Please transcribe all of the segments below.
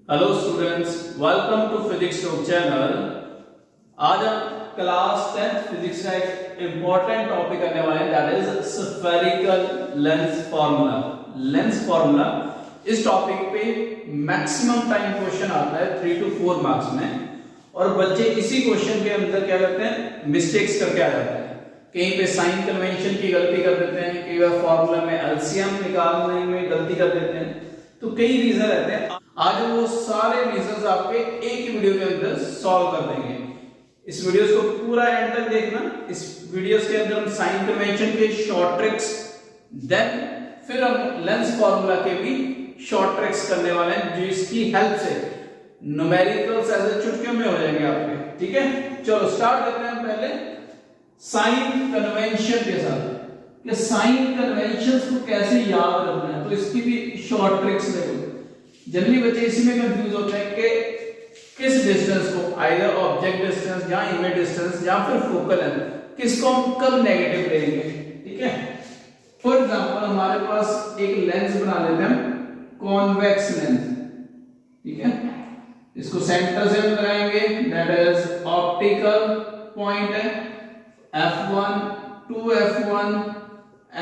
Hello students, welcome to physics talk channel. आज हम class 10th physics का एक इंपॉर्टेंट टॉपिक करने वाले हैं, that is spherical lens formula. Lens formula इस टॉपिक पे मैक्सिमम टाइम क्वेश्चन आता है 3 to 4 मार्क्स में, और बच्चे इसी क्वेश्चन के अंदर क्या करते हैं, मिस्टेक्स करके आ जाते हैं। कहीं पे साइन कन्वेंशन की गलती कर देते हैं, कई बार फार्मूला में एलसीएम निकालने में गलती कर देते हैं, तो कई रीजन रहते हैं। आज वो सारे रीजंस आपके एक ही वीडियो के अंदर सॉल्व कर देंगे। इस वीडियोस को पूरा एंड तक देखना। इस वीडियोस के अंदर हम साइन कन्वेंशन के शॉर्ट ट्रिक्स, देन फिर हम लेंस फार्मूला के भी शॉर्ट ट्रिक्स करने वाले हैं, जो इसकी हेल्प से न्यूमेरिकल्स ऐसे चुटकियों में हो जाएंगे आपके। ठीक है, चलो स्टार्ट करते हैं पहले साइन कन्वेंशन के साथ कि साइन कन्वेंशंस को कैसे याद रखना है, तो इसकी भी शॉर्ट ट्रिक्स देखो। जनरली बच्चे इसी में कंफ्यूज होते हैं कि किस डिस्टेंस को, आइदर ऑब्जेक्ट डिस्टेंस या इमेज डिस्टेंस या फिर फोकल लेंथ, किसको हम कब नेगेटिव लेंगे। ठीक है, फॉर एग्जांपल हमारे पास एक लेंस बना लेते हैं हम, कॉन्वेक्स लेंस। ठीक है, इसको सेंटर से हम लगाएंगे, दैट इज ऑप्टिकल पॉइंट है f1 2f1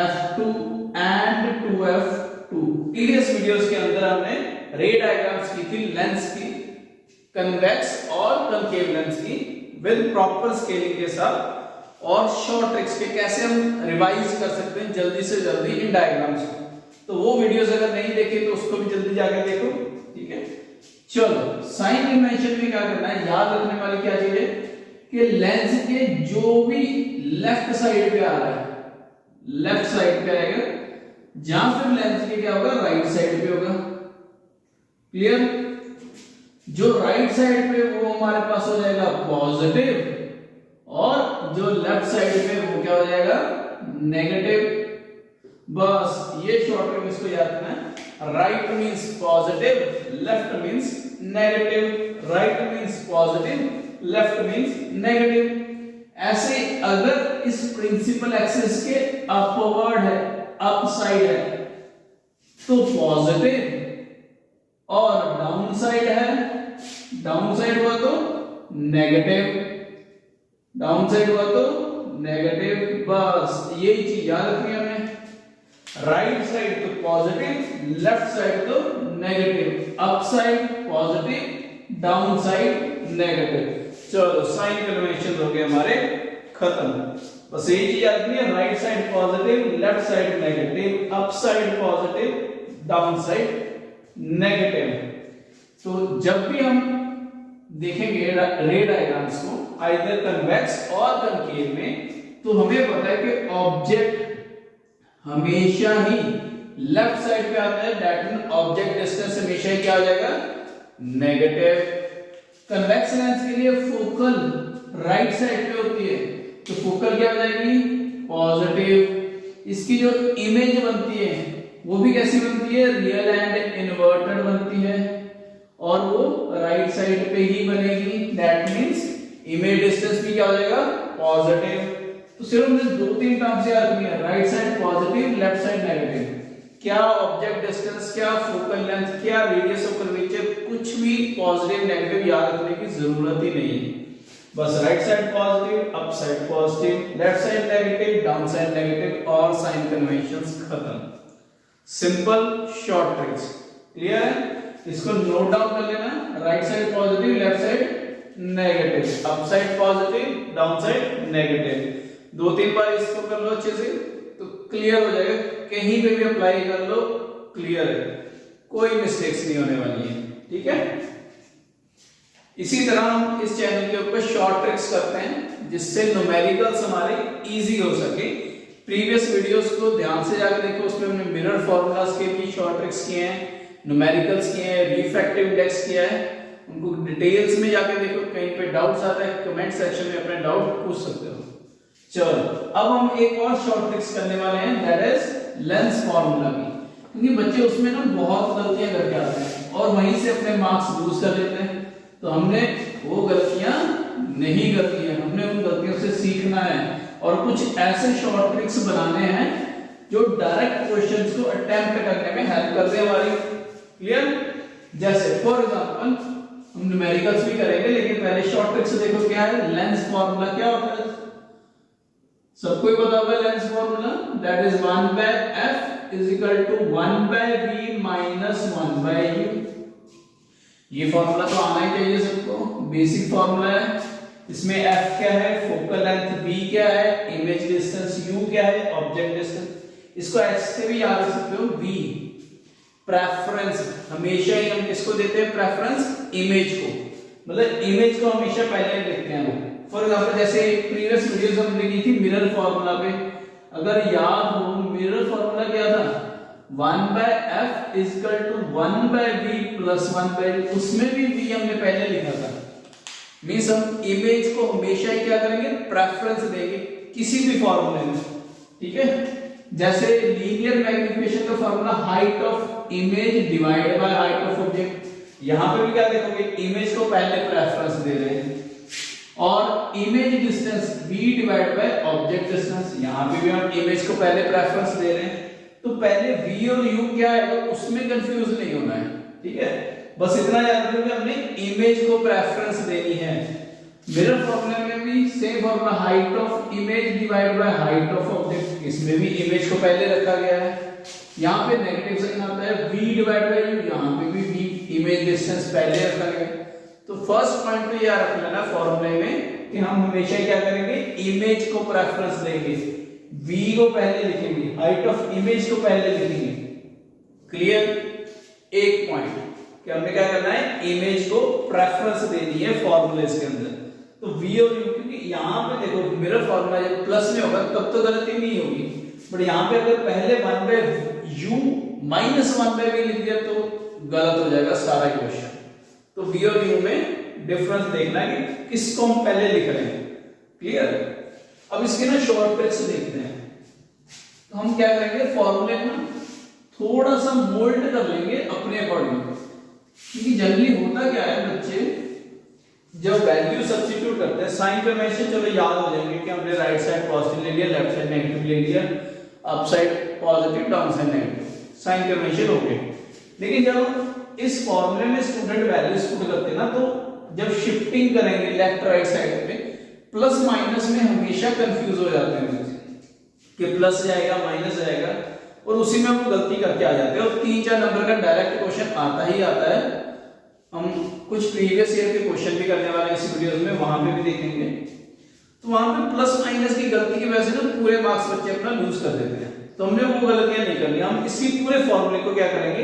f2 and 2f2। Previous videos के अंदर हमने रे डायग्राम्स की थी लेंस की, कन्वेक्स और कनकेव लेंस की, विद प्रॉपर स्केलिंग के साथ, और शॉर्ट ट्रिक्स के कैसे हम रिवाइज कर सकते हैं जल्दी से जल्दी इन डायग्राम्स को। तो वो वीडियोस अगर नहीं देखे तो उसको भी जल्दी जाकर देखो। ठीक है, चलो साइन कन्वेंशन में क्या करना है, याद रखने वाली क्या चीज है कि लेंस के जो भी लेफ्ट साइड पे आ रहा है, लेफ्ट साइड पे आएगा, जहां फिर लेंस के क्या होगा, राइट साइड पे होगा। क्लियर, जो राइट साइड पे वो हमारे पास हो जाएगा पॉजिटिव, और जो लेफ्ट साइड पे वो क्या हो जाएगा, नेगेटिव। बस ये शॉर्ट ट्रिक इसको याद रखना है। Right means positive, left means negative, right means positive, left means negative. ऐसे अगर इस प्रिंसिपल एक्सिस के अपवर्ड है, अप साइड है, तो पॉजिटिव, और डाउन साइड है, डाउन साइड हुआ तो नेगेटिव, डाउन साइड हुआ तो नेगेटिव। बस यही चीज याद रखनी है हमें। राइट साइड तो पॉजिटिव, लेफ्ट साइड तो negative, up side positive, down side negative. चलो साइन कन्वेंशन हो गए हमारे खत्म। बस यही चीज याद रखनी है, right side positive, left side negative, up side positive, down side negative. तो जब भी हम देखेंगे रे डायग्राम्स को, आइदर कन्वेक्स और कनकेव में, तो हमें पता है कि ऑब्जेक्ट हमेशा ही लेफ्ट साइड पे आता है, दैट मींस ऑब्जेक्ट डिस्टेंस हमेशा ही क्या हो जाएगा, नेगेटिव। कन्वेक्स लेंस के लिए फोकल राइट साइड पे होती है, तो फोकल क्या हो जाएगी, पॉजिटिव। इसकी जो इमेज बनती है वो भी कैसी बनती है, रियल एंड इन्वर्टेड बनती है, और वो राइट साइड पे ही बनेगी, दैट मींस इमेज डिस्टेंस भी क्या हो जाएगा, पॉजिटिव। तो सिर्फ हमने 2-3 टर्म्स याद रखनी है, right side positive, left side negative. क्या ऑब्जेक्ट डिस्टेंस, क्या फोकल लेंथ, क्या रेडियस ऑफ कर्वेचर, कुछ भी पॉजिटिव नेगेटिव याद रखने की जरूरत ही नहीं है। बस right side positive, up side positive, left side negative, down side negative, और साइन कन्वेंशंस खत्म। Simple short tricks. क्लियर है, इसको नोट डाउन कर लेना। Right side positive, left side negative, up side positive, down side negative. 2-3 बार इसको कर लो अच्छे से तो क्लियर हो जाएगा, कहीं पे भी अप्लाई कर लो, क्लियर है, कोई मिस्टेक्स नहीं होने वाली है। ठीक है, इसी तरह हम इस चैनल के ऊपर शॉर्ट ट्रिक्स करते हैं जिससे न्यूमेरिकल्स हमारे इजी हो सके। प्रीवियस वीडियोस को ध्यान से जाकर देखो, उसमें हमने मिरर फॉर्मूलाज के भी शॉर्ट ट्रिक्स किए हैं, न्यूमेरिकल्स किए हैं, रिफ्रैक्टिव इंडेक्स किया है, उनको डिटेल्स में जाकर देखो। कहीं पे डाउट्स आता है, कमेंट सेक्शन में अपने डाउट पूछ सकते हो। चलो अब हम एक और शॉर्ट ट्रिक्स करने वाले हैं, दैट इज लेंस फार्मूला की, क्योंकि बच्चे उसमें ना बहुत गलतियां करके आते हैं और वहीं से अपने मार्क्स लूज कर लेते हैं। तो हमने वो गलतियां नहीं करनी है, हमने उन गलतियों से सीखना है और कुछ ऐसे शॉर्ट ट्रिक्स बनाने हैं जो डायरेक्ट क्वेश्चंस को अटेम्प्ट करने में हेल्प करते हैं हमारी। क्लियर? जैसे फॉर एग्जांपल न्यूमेरिकल्स भी करेंगे, लेकिन पहले शॉर्ट ट्रिक से देखो क्या है। लेंस फॉर्मूला क्या होता है, सबको ही पता होगा lens formula, that is 1 by f is equal to 1 by v minus 1 by u। ये फॉर्मूला तो आना ही चाहिए सबको, बेसिक फॉर्मूला है। इसमें f क्या है, फोकल लेंथ, v क्या है, इमेज डिस्टेंस, u क्या है, ऑब्जेक्ट डिस्टेंस। इसको h से भी याद रख सकते हो, v प्रेफरेंस, हमेशा ही हम किसको देते हैं प्रेफरेंस, इमेज को, मतलब इमेज को हमेशा पहले देखते हैं हम। फॉर एग्जांपल जैसे प्रीवियस वीडियोस हमने की थी मिरर फार्मूला पे, अगर याद हो मिरर फार्मूला क्या था, 1 by f is equal to 1 by v plus 1 by v, उसमें भी v हमने पहले लिखा था। मींस हम इमेज को हमेशा ही क्या करेंगे, प्रेफरेंस देंगे किसी भी फार्मूले में, ठीक है। जैसे लीनियर मैग्निफिकेशन का formula height of image divided by height of object, यहां पे भी क्या देखोगे, इमेज को पहले प्रेफरेंस दे रहे हैं। और image distance v divided by object distance, यहां पे भी हम इमेज को पहले प्रेफरेंस दे रहे हैं। तो पहले v और u क्या है उसमें कंफ्यूज नहीं होना है, ठीक है। बस इतना याद रखो कि हमने इमेज को प्रेफरेंस देनी है। मिरर फार्मूला में भी same formula, height of image divided by height of object, इसमें भी इमेज को पहले रखा गया है। यहाँ पे नेगेटिव साइन आता है v डिवाइडेड बाय u, यहाँ पे भी v इमेज डिस्टेंस पहले रखा गया है। तो फर्स्ट पॉइंट तो याद रख लेना फॉर्मूले में कि हम हमेशा क्या करेंगे, इमेज को प्रेफरेंस देंगे, v को पहले लिखेंगे, हाइट ऑफ इमेज को पहले लिखेंगे। क्लियर, एक पॉइंट कि हमने क्या करना है, इमेज को प्रेफरेंस देनी है फॉर्मूले के अंदर। तो v और u, क्योंकि यहाँ पे देखो मिरर फार्मूला जब प्लस में होगा तब तो गलती नहीं होगी, बट यहाँ पे अगर पहले 1 by u minus 1 by v लिख दिया तो गलत हो जाएगा सारा क्वेश्चन। तो v और u में डिफरेंस देखना है कि किसको हम पहले लिख रहे हैं। क्लियर, अब इसके ना शॉर्ट ट्रिक्स देखते हैं। तो हम क्या करेंगे, फॉर्मूले में थोड़ा सा मोल्ड कर लेंगे अपने अकॉर्डिंग, क्योंकि जनरली होता क्या है बच्चे जब वैल्यू सब्स्टिट्यूट करते हैं साइन कन्वेंशन, चलो याद हो जाएंगे कि हमने राइट साइड पॉजिटिव ले लिया, लेफ्ट साइड नेगेटिव ले लिया, up side positive, down side negative, sign convention हो गए। लेकिन जब इस फॉर्मूले में स्टूडेंट वैल्यूज पुट करते हैं ना, तो जब शिफ्टिंग करेंगे लेफ्ट राइट साइड पे, प्लस माइनस में हमेशा कंफ्यूज हो जाते हैं कि प्लस जाएगा माइनस जाएगा, और उसी में हम गलती करके आ जाते हैं। और 3-4 नंबर का डायरेक्ट क्वेश्चन आता ही आता है। हम कुछ प्रीवियस ईयर के क्वेश्चन भी करने वाले हैं इस वीडियोस में, वहां पे भी देखेंगे। तो वहां पे प्लस माइनस की गलती की वजह से ना पूरे मार्क्स बच्चे अपना लूज कर देते हैं। तो हमने वो गलतियां नहीं करनी, हम इसी पूरे फॉर्मूले को क्या करेंगे,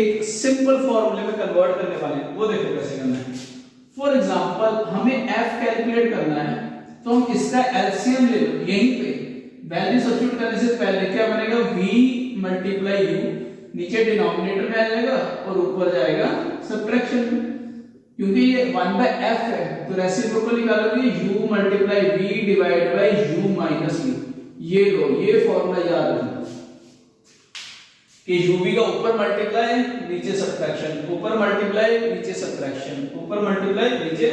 एक सिंपल फॉर्मूले में कन्वर्ट करने वाले हैं। वो देखो कैसे करना है। फॉर एग्जांपल हमें f कैलकुलेट करना है, तो हम इसका एलसीएम ले लो, यहीं पे वैल्यू सब्स्टिट्यूट करने से पहले क्या बनेगा, v मल्टीप्लाई u, नीचे डिनोमिनेटर में आ जाएगा और ऊपर जाएगा सब्ट्रैक्शन, क्योंकि ये 1 by f है तो रेसिप्रोकल निकालोगे u multiply v divide by u minus u। ये लो, ये फॉर्मूला याद रखना कि uv का ऊपर मल्टीप्लाई नीचे सब्ट्रैक्शन, ऊपर मल्टीप्लाई नीचे सब्ट्रैक्शन, ऊपर मल्टीप्लाई नीचे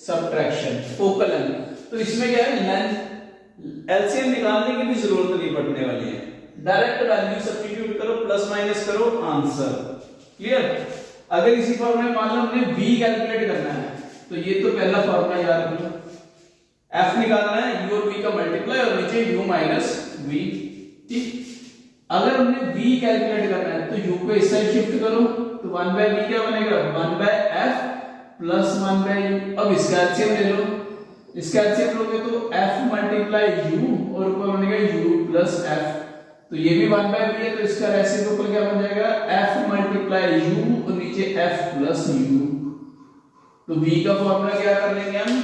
सब्ट्रैक्शन, फोकल लेंथ। तो इसमें क्या है, लेंथ एलसीएम निकालने की भी जरूरत नहीं पड़ने वाली है, डायरेक्ट वैल्यू सब्स्टिट्यूट करो, प्लस माइनस करो, आंसर। क्लियर, अगर इसी फॉर्मूले में मान लो हमने v कैलकुलेट करना है, तो ये तो पहला फॉर्मूला याद रख लो, f निकालना है, u और v का मल्टीप्लाई और नीचे u माइनस v। ठीक, अगर हमने v कैलकुलेट करना है तो u को इस साइड शिफ्ट करो, तो 1 by v क्या बनेगा, 1 by f plus 1 by u। अब इसका एलसीएम ले लो, इसका एलसीएम लोगे तो f मल्टीप्लाई u और ऊपर बनेगा u प्लस f। तो ये भी 1 by v है, तो इसका रेसिप्रोकल क्या बन जाएगा, f मल्टीप्लाई u और नीचे f प्लस u। तो v का फॉर्मूला क्या कर लेंगे हम,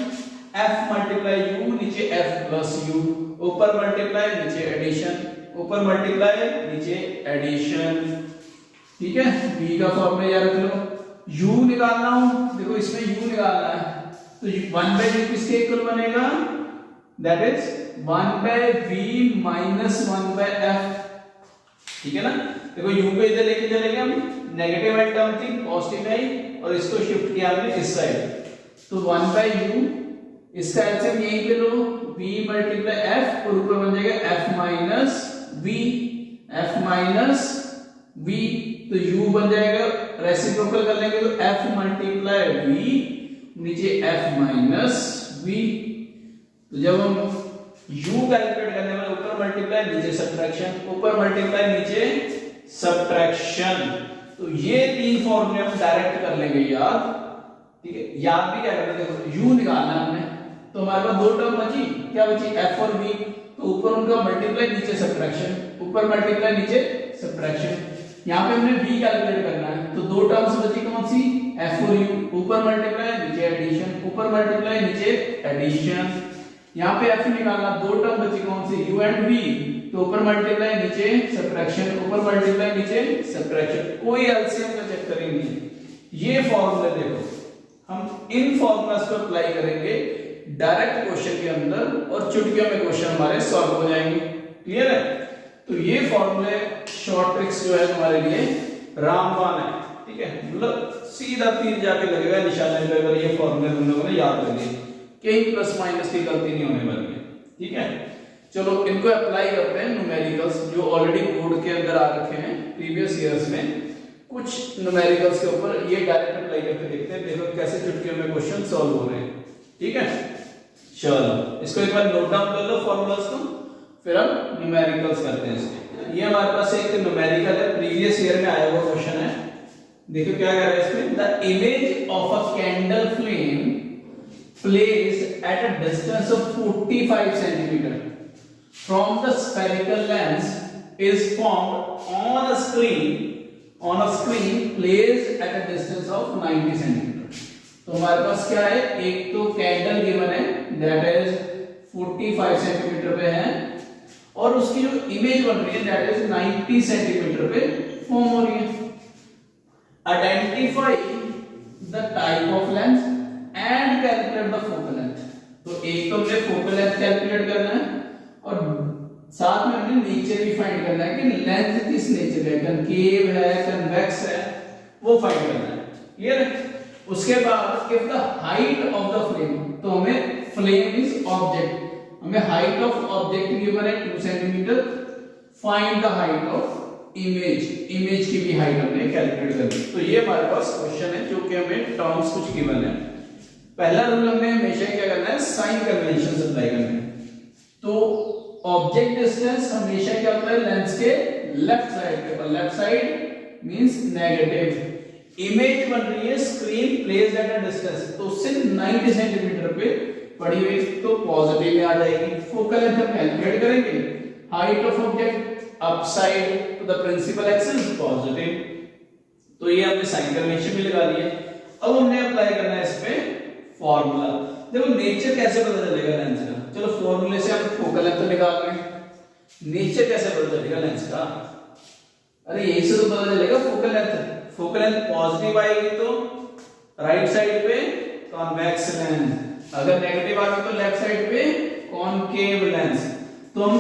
f मल्टीप्लाई u नीचे f प्लस u, ऊपर मल्टीप्लाई नीचे एडिशन, ऊपर मल्टीप्लाई नीचे एडिशन। ठीक है, v का फॉर्मूला याद रख लो। u निकालना हो, देखो इसमें u निकालना है, तो 1 by v किसके इक्वल बनेगा, that is 1 by v minus 1 by f। ठीक है ना, देखो u को इधर लेके चलेंगे हम, नेगेटिव वाली टर्म थी पॉजिटिव में आई और इसको शिफ्ट किया हमने इस साइड, तो 1 by u, इसका एलसीएम यहीं पे लो, v मल्टीप्लाई f और ऊपर बन जाएगा f minus v, f minus v। तो u बन जाएगा रेसिप्रोकल कर लेंगे तो f मल्टीप्लाई v नीचे f माइनस v। तो जब हम u कैलकुलेट करने वाले ऊपर मल्टीप्लाई नीचे सब्ट्रैक्शन, ऊपर मल्टीप्लाई नीचे सब्ट्रैक्शन, तो ये तीन फॉर्मूले हम डायरेक्ट कर लेंगे याद। ठीक है, याद भी क्या करते हैं, देखो u निकालना हमने, तो हमारे पास दो टर्म बची, क्या बची f और v, तो ऊपर उनका मल्टीप्लाई नीचे सब्ट्रैक्शन, ऊपर मल्टीप्लाई नीचे सब्ट्रैक्शन। यहाँ पे हमने v कैलकुलेट करना है, तो दो टर्म्स बची कौन सी, f और u, ऊपर मल्टीप्लाई नीचे एडिशन, ऊपर मल्टीप्लाई नीचे एडिशन। यहाँ पे f निकालना, दो टर्म बची कौन सी, u एंड v, तो ऊपर मल्टीप्लाई नीचे सब्ट्रैक्शन, ऊपर मल्टीप्लाई नीचे सब्ट्रैक्शन, कोई एलसीएम का चक्कर ही नहीं। ये फॉर्मूले देखो, हम इन फॉर्मूलास को अप्लाई करेंगे डायरेक्ट क्वेश्चन के अंदर और चुटकियों में क्वेश्चन हमारे सॉल्व हो जाएंगे। क्लियर है? तो ये फॉर्मूले शॉर्ट ट्रिक्स जो है तुम्हारे लिए रामबाण है। ठीक है, मतलब सीधा तीर जाके लगेगा निशाने पे अगर ये फॉर्मूले तुम लोगों ने याद कर लिए, कहीं प्लस माइनस की गलती नहीं होने वाली है। ठीक है, चलो इनको अप्लाई करते हैं न्यूमेरिकल्स जो ऑलरेडी बोर्ड के अंदर आ रखे हैं प्रीवियस ईयर्स में। कुछ न्यूमेरिकल्स के ऊपर ये डायरेक्ट अप्लाई करके देखते हैं, देखो कैसे चुटकियों में क्वेश्चन सॉल्व हो रहे हैं। ठीक है, चलो इसको एक बार नोट डाउन कर लो फॉर्मूलास को, फिर हम न्यूमेरिकल्स करते हैं इसके। ये हमारे पास एक न्यूमेरिकल है, प्रीवियस ईयर में आया हुआ क्वेश्चन है। देखो क्या कह रहा है इसमें, the image of a candle flame placed at a distance of 45 centimetre from the spherical lens is formed on a screen placed at a distance of 90 centimeter। तो हमारे पास क्या है, एक तो कैंडल गिवन है that is 45 सेंटीमीटर पे है, और उसकी जो इमेज बन रही है that is 90 सेंटीमीटर पे फॉर्म हो रही है। Identify the type of lens and calculate the focal length. तो एक तो हमने फोकल लेंथ कैलकुलेट करना है और साथ में हमने नेचर भी फाइंड करना है कि लेंथ किस नेचर है, कनकेव है, कन्वेक्स है, वो फाइंड करना है। क्लियर है? उसके बाद if the height of the flame, तो हमें फ्लेम इज ऑब्जेक्ट, हमें हाइट ऑफ ऑब्जेक्ट गिवन है 2 centimetre, find the height of image, image की भी हाइट हमने कैलकुलेट करनी। तो ये हमारे पास क्वेश्चन है जो कि हमें टर्म्स कुछ गिवन है। पहला रूल हमने हमेशा क्या करना है, साइन कन्वेंशन अप्लाई करना है। तो ऑब्जेक्ट डिस्टेंस हमेशा क्या होता है, लेंस के लेफ्ट साइड पे, और left side means negative. Image बन रही है screen placed at a distance, तो उससे 90 सेंटीमीटर पे पड़ी हुई, तो पॉजिटिव में आ जाएगी। फोकल लेंथ हम कैलकुलेट करेंगे, height of object up side to the principal axis positive. तो ये हमने साइन कन्वेंशन भी लगा ली है। अब हमने अप्लाई करना है इस पे फॉर्मूला। देखो नेचर कैसे पता चलेगा लेंस का, चलो फॉर्मूले से हम फोकल लेंथ निकाल रहे हैं, नेचर कैसे पता चलेगा लेंस का, अरे यही से तो पता चलेगा focal length. Focal length positive आएगी तो राइट साइड पे कॉन्वेक्स लेंस, अगर नेगेटिव आ गई तो लेफ्ट साइड पे कॉनकेव लेंस। तो हम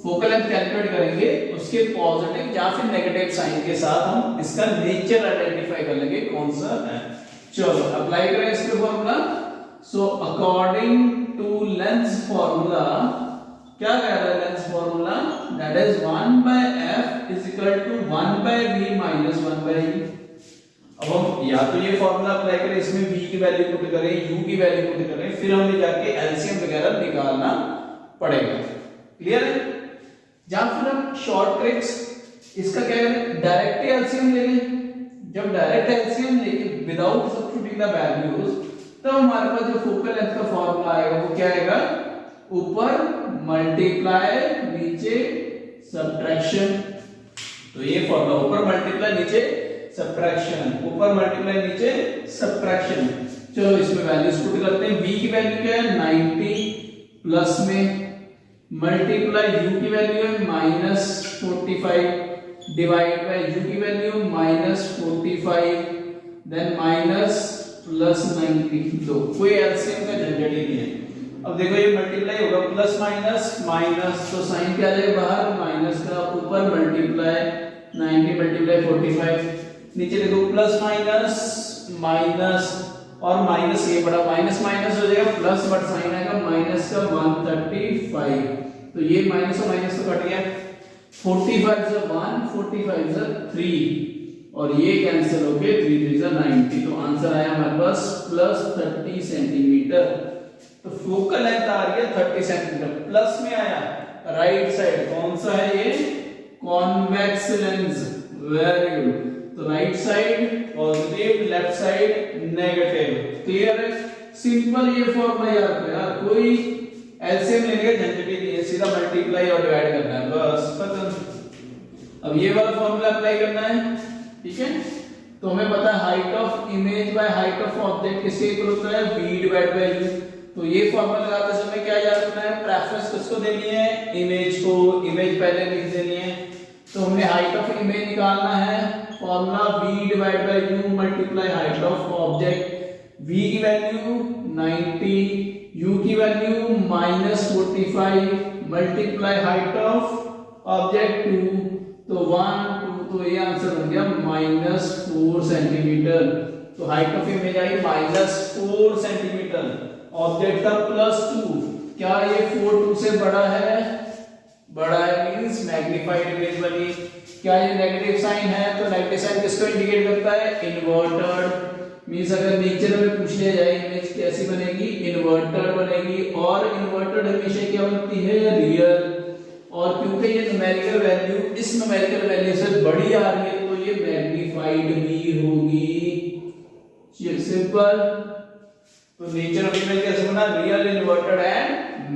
फोकल लेंथ कैलकुलेट करेंगे, उसके पॉजिटिव या फिर नेगेटिव साइन के साथ हम इसका नेचर आइडेंटिफाई कर लेंगे कौन सा है। चलो अप्लाई करें इसके formula. So according to lens formula, क्या कह रहा है lens formula, that is 1/f is equal to 1/v minus 1/e। अब हम या तो ये फॉर्मूला अप्लाई करें, इसमें v की वैल्यू पुट करें, u की वैल्यू पुट करें, फिर हमें जाके एलसीएम वगैरह निकालना पड़ेगा। क्लियर है? या फिर हम शॉर्ट ट्रिक्स, इसका क्या करें, डायरेक्ट एलसीएम ले लें। जब डायरेक्ट एलसीएम लेके विदाउट सब्स्टिट्यूटिंग द वैल्यूज, तो हमारे पास जो फोकल लेंथ का फॉर्मूला आएगा वो क्या आएगा, ऊपर मल्टीप्लाई नीचे सब्ट्रैक्शन। तो ये फॉर्मूला ऊपर मल्टीप्लाई नीचे सब्ट्रैक्शन, ऊपर मल्टीप्लाई नीचे सब्ट्रैक्शन। चलो इसमें वैल्यूज पुट करते हैं। v की वैल्यू क्या है 90, प्लस में मल्टीप्लाई u की वैल्यू है -45 डिवाइड बाय u की वैल्यू -45, देन माइनस प्लस 90। दो कोई एलसीएम का झंझट ही नहीं है। अब देखो ये मल्टीप्लाई होगा प्लस माइनस माइनस, तो साइन क्या आ जाएगा बाहर, माइनस का, ऊपर मल्टीप्लाई 90 मल्टीप्लाई 45, नीचे देखो प्लस माइनस माइनस और माइनस, ये बड़ा माइनस माइनस हो जाएगा, प्लस बट साइन आएगा माइनस का 135। तो ये माइनस और माइनस तो कट गया, 45 से 1, 45 से 3, और ये कैंसिल हो गए, 3 3 जा 90। तो आंसर आया हमारे पास प्लस 30 सेंटीमीटर। तो फोकल लेंथ आ रही है 30 सेंटीमीटर। प्लस में आया राइट साइड, कौन सा है ये, कॉन्वेक्स लेंस, वेरी गुड। तो right side positive, left side negative. Clear है, सिंपल ये फॉर्मूला याद करो यार, कोई एलसीएम लेने का झंझट ही नहीं है, सीधा मल्टीप्लाई और डिवाइड करना है, बस खत्म। अब ये वाला फॉर्मूला अप्लाई करना है, ठीक है। तो हमें पता है height of image by height of object किसके इक्वल होता है, v डिवाइड बाय u। तो ये फॉर्मूला लगाते समय क्या याद रखना है, प्रेफरेंस किसको देनी है, इमेज को, इमेज पहले लिख देनी है। तो हमें हाइट ऑफ इमेज निकालना है, formula v divide by u multiply height of object. v की वैल्यू 90, u की value -45 multiply height of object 2, तो 1 2, तो ये आंसर हो गया -4 सेंटीमीटर। तो height of image I -4 centimetre, object था +2। क्या ये 4 2 से बड़ा है, बड़ा है मींस मैग्नीफाइड इमेज बनी। क्या ये नेगेटिव साइन है, तो नेगेटिव साइन किसको इंडिकेट करता है, इन्वर्टेड। मींस अगर नेचर में पूछ लिया जाए इमेज कैसी बनेगी, इन्वर्टेड बनेगी। और इन्वर्टेड हमेशा क्या बनती है, रियल। और क्योंकि ये न्यूमेरिकल वैल्यू इस न्यूमेरिकल वैल्यू से बड़ी आ रही है, तो ये मैग्नीफाइड भी होगी। सिंपल। तो नेचर ऑफ इमेज कैसे बना, रियल, इन्वर्टेड एंड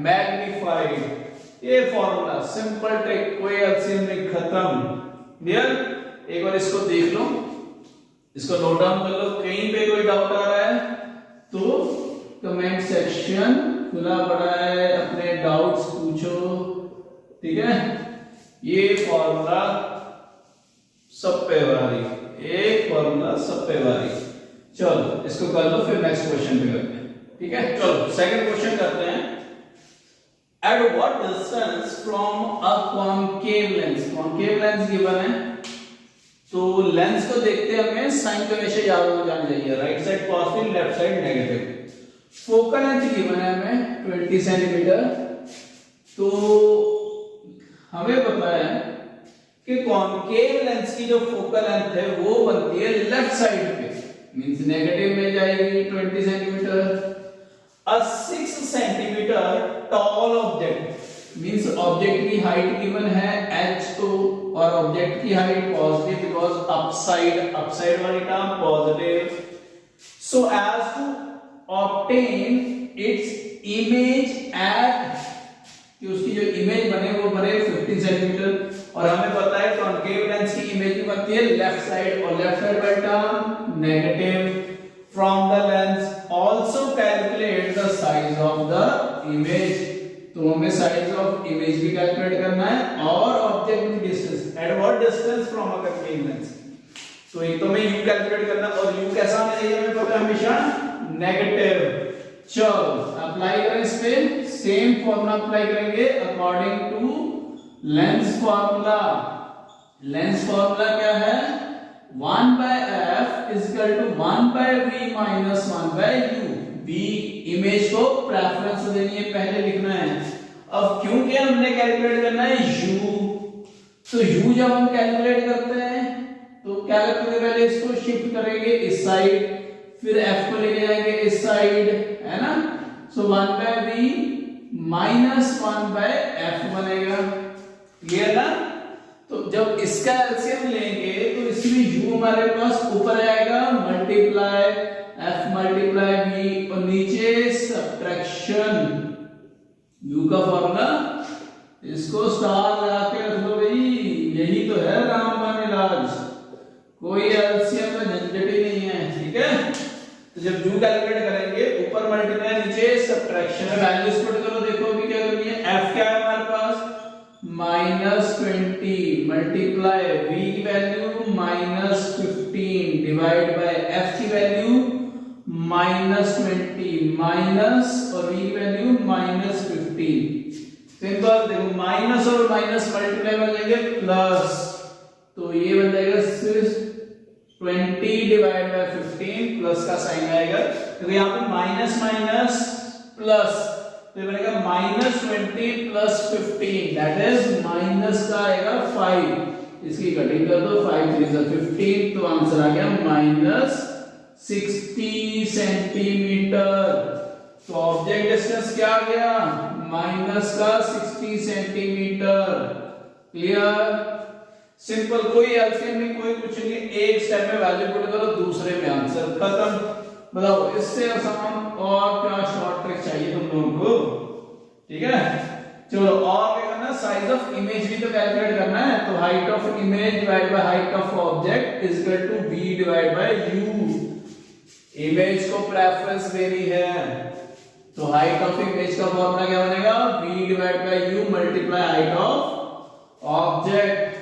मैग्नीफाइड। ये फॉर्मूला सिंपल ट्रिक, कोई एलसीएम नहीं, खत्म। क्लियर। एक बार इसको देख लो, इसको नोट डाउन कर लो, कहीं पे कोई डाउट आ रहा है तो कमेंट सेक्शन खुला पड़ा है, अपने डाउट्स पूछो, ठीक है। ये फॉर्मूला सब पे वारी, एक फॉर्मूला सब पे वारी। चलो इसको कर लो, फिर नेक्स्ट क्वेश्चन पे करते हैं, ठीक है। चलो सेकंड क्वेश्चन करते हैं। At what distance from a concave lens, concave lens given है, तो लेंस को देखते हमें साइन को हमेशा याद हो जाना चाहिए, right side positive, left side negative. Focal length given है हमें 20 सेंटीमीटर। तो हमें पता है कि कॉन्केव लेंस की जो फोकल लेंथ है वो बनती है लेफ्ट साइड पे, मींस नेगेटिव में जाएगी 20 centimetre. A 6 centimetre tall object, means object की हाइट गिवन है h तो, और ऑब्जेक्ट की हाइट पॉजिटिव बिकॉज अपसाइड वाली term positive. So as to obtain its image at, कि उसकी जो इमेज बने वो बने 15 सेंटीमीटर। और हमें पता है कॉन्केव लेंस की इमेज भी बनती है लेफ्ट साइड, और लेफ्ट साइड वाली term negative. From the lens also calculate the size of the image, तो हमें साइज ऑफ इमेज भी कैलकुलेट करना है और ऑब्जेक्ट की distance, at what distance from a concave lens. तो एक तो हमें u कैलकुलेट करना, और u कैसा आना चाहिए हमें पता है हमेशा नेगेटिव। चलो अप्लाई करें इस पे, सेम फॉर्मूला अप्लाई करेंगे according to lens formula. Lens formula क्या है, 1 by f is equal to 1 by v minus 1 by u। v image को प्रेफरेंस देनी है, पहले लिखना है। अब क्योंकि हमने कैलकुलेट करना है u, तो u जब हम कैलकुलेट करते हैं तो क्या करते हैं, पहले इसको शिफ्ट करेंगे इस साइड, फिर f को लेके जाएंगे इस साइड, है ना। सो 1 by v minus 1 by f बनेगा, क्लियर ना। तो जब इसका एलसीएम लेंगे तो इसमें u हमारे पास ऊपर आएगा मल्टीप्लाई f मल्टीप्लाई v, और नीचे सब्ट्रैक्शन u का फॉर्मूला, इसको स्टार लगा के रख लो भाई, यही तो है रामबाण इलाज, कोई एलसीएम में झंझट ही नहीं है, ठीक है। तो जब u कैलकुलेट करेंगे ऊपर मल्टीप्लाई नीचे सब्ट्रैक्शन, वैल्यूज पुट करो, देखो अभी क्या करनी है। f क्या है हमारे पास -20 मल्टीप्लाई v की वैल्यू -15 डिवाइड बाय f की वैल्यू -20 माइनस, और v की वैल्यू -15। सिंपल, देखो माइनस और माइनस मल्टीप्लाई बन जाएंगे प्लस, तो ये बन जाएगा 20 डिवाइड बाय 15, प्लस का साइन आएगा क्योंकि यहाँ पे माइनस माइनस प्लस, तो ये बनेगा -20 + 15, दैट इज माइनस का आएगा 5। इसकी कटिंग कर दो, 5 3 15, तो आंसर आ गया -60 सेंटीमीटर। तो ऑब्जेक्ट डिस्टेंस क्या आ गया, माइनस का 60 सेंटीमीटर। क्लियर, सिंपल, कोई एलसीएम नहीं, कोई कुछ नहीं, एक स्टेप में वैल्यू पुट करो, दूसरे में आंसर खत्म। बताओ इससे आसान और क्या शॉर्ट ट्रिक चाहिए तुम लोगों को? ठीक है, चलो और क्या करना, साइज ऑफ इमेज भी तो कैलकुलेट करना है। तो height of image divide by height of object is equal to v divide by u। Image को प्रेफरेंस देनी है, तो हाइट ऑफ इमेज का फॉर्मूला क्या बनेगा, v divide by u multiply height of object.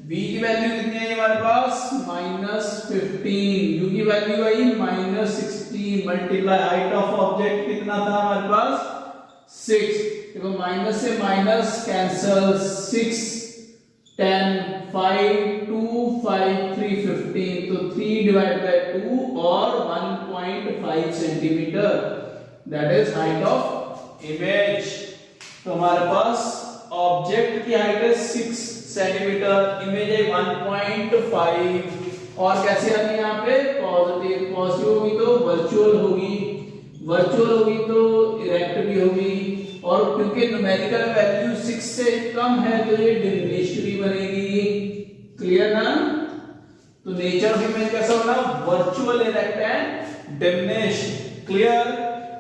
v की वैल्यू कितनी है हमारे पास, -15, u की वैल्यू आई -60 मल्टीप्लाई हाइट ऑफ ऑब्जेक्ट कितना था हमारे पास, 6। देखो माइनस से माइनस कैंसल, 6 10 5 2 5 3 15, तो 3 डिवाइड बाय 2 और 1.5 centimetre, that is height of image. तो हमारे पास ऑब्जेक्ट की हाइट है 6 सेंटीमीटर, इमेज है 1.5। और कैसे आनी है यहाँ पे, पॉजिटिव, पॉजिटिव होगी तो वर्चुअल होगी, वर्चुअल होगी तो इरेक्ट भी होगी, और क्योंकि न्यूमेरिकल वैल्यू 6 से कम है तो ये डिमिनिश्ड भी बनेगी। क्लियर ना? तो नेचर ऑफ इमेज कैसा होगा, virtual, erect and diminished. Clear,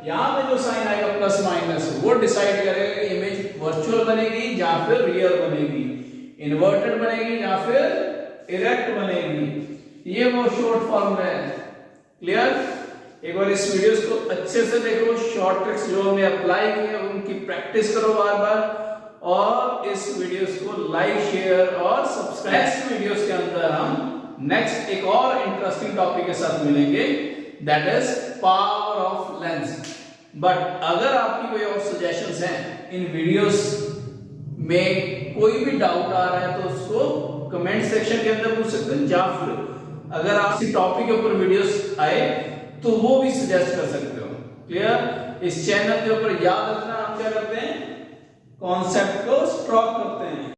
यहां पे जो साइन आएगा प्लस माइनस वो डिसाइड करेगा कि इमेज वर्चुअल बनेगी या फिर रियल बनेगी, इन्वर्टेड बनेगी या फिर इरेक्ट बनेगी। ये वो शॉर्ट फॉर्म है। क्लियर, एक बार इस वीडियोस को अच्छे से देखो, शॉर्ट ट्रिक्स जो हमने अप्लाई किए उनकी प्रैक्टिस करो बार बार, और इस वीडियोस को लाइक शेयर और सब्सक्राइब। नेक्स्ट वीडियोस के अंदर हम नेक्स्ट एक और इंटरेस्टिंग टॉपिक के साथ मिलेंगे, that is power of lens. But अगर आपकी कोई और सजेशंस हैं इन वीडियोस में, कोई भी डाउट आ रहा है तो उसको कमेंट सेक्शन के अंदर पूछ सकते हैं, या फिर अगर आप इसी टॉपिक के ऊपर वीडियोस आए तो वो भी सजेस्ट कर सकते हो। क्लियर, इस चैनल के ऊपर याद रखना हम क्या करते हैं, कॉन्सेप्ट को स्ट्रॉक करते हैं।